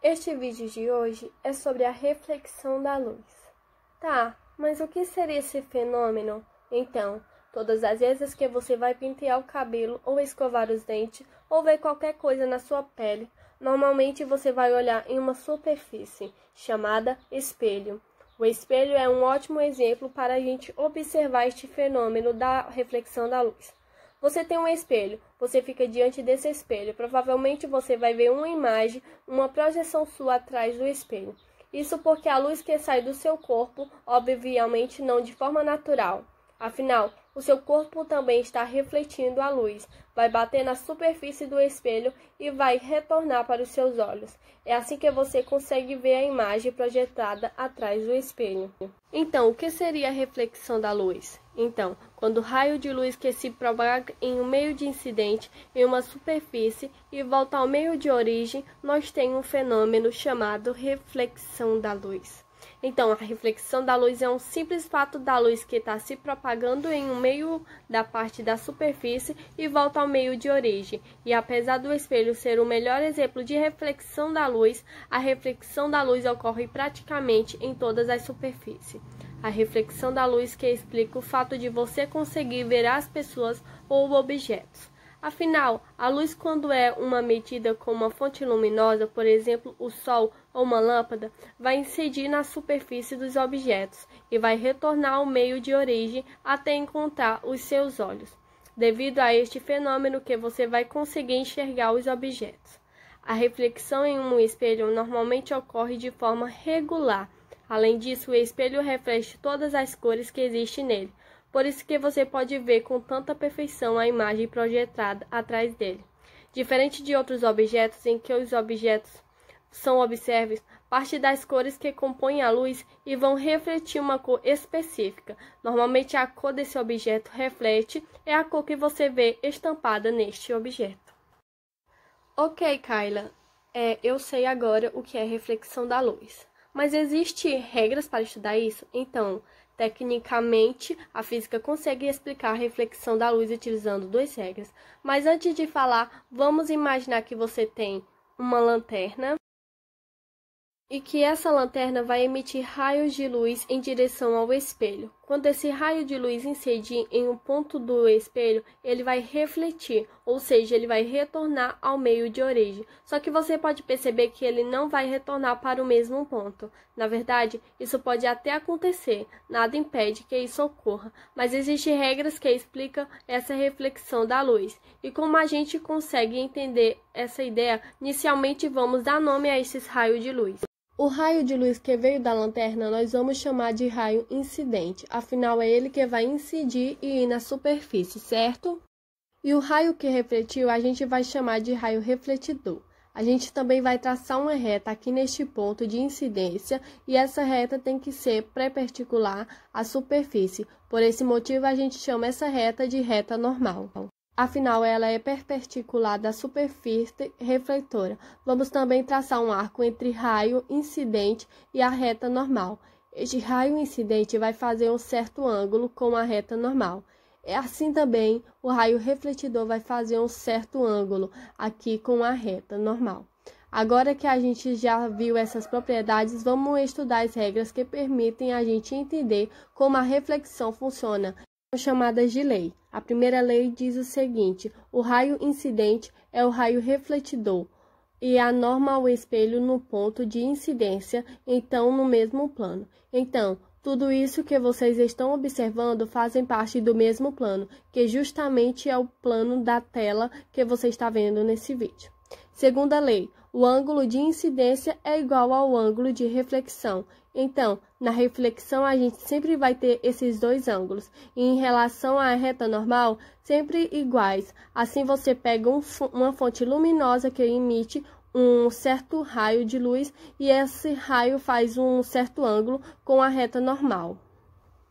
Este vídeo de hoje é sobre a reflexão da luz. Tá, mas o que seria esse fenômeno? Então, todas as vezes que você vai pentear o cabelo ou escovar os dentes ou ver qualquer coisa na sua pele, normalmente você vai olhar em uma superfície chamada espelho. O espelho é um ótimo exemplo para a gente observar este fenômeno da reflexão da luz. Você tem um espelho, você fica diante desse espelho, provavelmente você vai ver uma imagem, uma projeção sua atrás do espelho. Isso porque a luz que sai do seu corpo, obviamente não de forma natural. Afinal, o seu corpo também está refletindo a luz, vai bater na superfície do espelho e vai retornar para os seus olhos. É assim que você consegue ver a imagem projetada atrás do espelho. Então, o que seria a reflexão da luz? Então, quando o raio de luz que se propaga em um meio de incidente em uma superfície e volta ao meio de origem, nós temos um fenômeno chamado reflexão da luz. Então, a reflexão da luz é um simples fato da luz que está se propagando em um meio da parte da superfície e volta ao meio de origem. E apesar do espelho ser o melhor exemplo de reflexão da luz, a reflexão da luz ocorre praticamente em todas as superfícies. A reflexão da luz que explica o fato de você conseguir ver as pessoas ou objetos. Afinal, a luz, quando é uma medida com uma fonte luminosa, por exemplo, o sol ou uma lâmpada, vai incidir na superfície dos objetos e vai retornar ao meio de origem até encontrar os seus olhos. Devido a este fenômeno que você vai conseguir enxergar os objetos. A reflexão em um espelho normalmente ocorre de forma regular. Além disso, o espelho reflete todas as cores que existem nele. Por isso que você pode ver com tanta perfeição a imagem projetada atrás dele. Diferente de outros objetos em que os objetos são observáveis, parte das cores que compõem a luz e vão refletir uma cor específica. Normalmente a cor desse objeto reflete é a cor que você vê estampada neste objeto. Ok, Kayla, eu sei agora o que é reflexão da luz. Mas existem regras para estudar isso? Então, tecnicamente, a física consegue explicar a reflexão da luz utilizando duas regras. Mas antes de falar, vamos imaginar que você tem uma lanterna e que essa lanterna vai emitir raios de luz em direção ao espelho. Quando esse raio de luz incidir em um ponto do espelho, ele vai refletir, ou seja, ele vai retornar ao meio de origem. Só que você pode perceber que ele não vai retornar para o mesmo ponto. Na verdade, isso pode até acontecer, nada impede que isso ocorra, mas existem regras que explicam essa reflexão da luz. E como a gente consegue entender essa ideia, inicialmente vamos dar nome a esses raios de luz. O raio de luz que veio da lanterna nós vamos chamar de raio incidente, afinal é ele que vai incidir e ir na superfície, certo? E o raio que refletiu a gente vai chamar de raio refletidor. A gente também vai traçar uma reta aqui neste ponto de incidência e essa reta tem que ser perpendicular à superfície. Por esse motivo a gente chama essa reta de reta normal. Afinal, ela é perpendicular da superfície refletora. Vamos também traçar um arco entre raio incidente e a reta normal. Este raio incidente vai fazer um certo ângulo com a reta normal. Assim também, o raio refletidor vai fazer um certo ângulo aqui com a reta normal. Agora que a gente já viu essas propriedades, vamos estudar as regras que permitem a gente entender como a reflexão funciona. Chamadas de lei. A primeira lei diz o seguinte: o raio incidente é o raio refletidor e a norma o espelho no ponto de incidência, então no mesmo plano. Então, tudo isso que vocês estão observando fazem parte do mesmo plano, que justamente é o plano da tela que você está vendo nesse vídeo. Segunda lei, o ângulo de incidência é igual ao ângulo de reflexão. Então, na reflexão, a gente sempre vai ter esses dois ângulos. E em relação à reta normal, sempre iguais. Assim, você pega uma fonte luminosa que emite um certo raio de luz e esse raio faz um certo ângulo com a reta normal.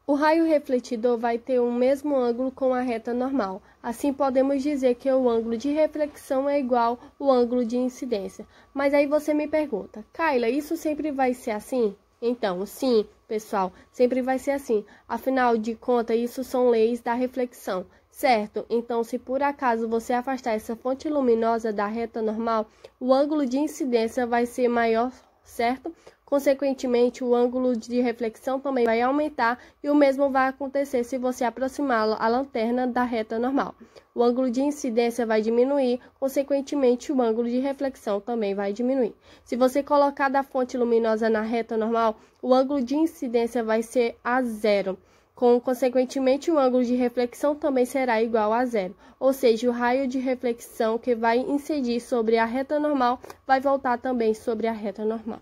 O raio refletidor vai ter o mesmo ângulo com a reta normal. Assim, podemos dizer que o ângulo de reflexão é igual ao ângulo de incidência. Mas aí você me pergunta, Kayla, isso sempre vai ser assim? Então, sim, pessoal, sempre vai ser assim. Afinal de contas, isso são leis da reflexão. certo? Então, se por acaso você afastar essa fonte luminosa da reta normal, o ângulo de incidência vai ser maior, certo? Consequentemente, o ângulo de reflexão também vai aumentar e o mesmo vai acontecer se você aproximar a lanterna da reta normal. O ângulo de incidência vai diminuir, consequentemente, o ângulo de reflexão também vai diminuir. Se você colocar da fonte luminosa na reta normal, o ângulo de incidência vai ser a zero. Consequentemente, o ângulo de reflexão também será igual a zero, ou seja, o raio de reflexão que vai incidir sobre a reta normal vai voltar também sobre a reta normal.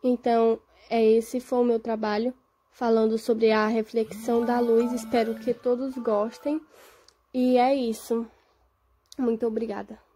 Então, esse foi o meu trabalho falando sobre a reflexão da luz. Espero que todos gostem. E é isso. Muito obrigada.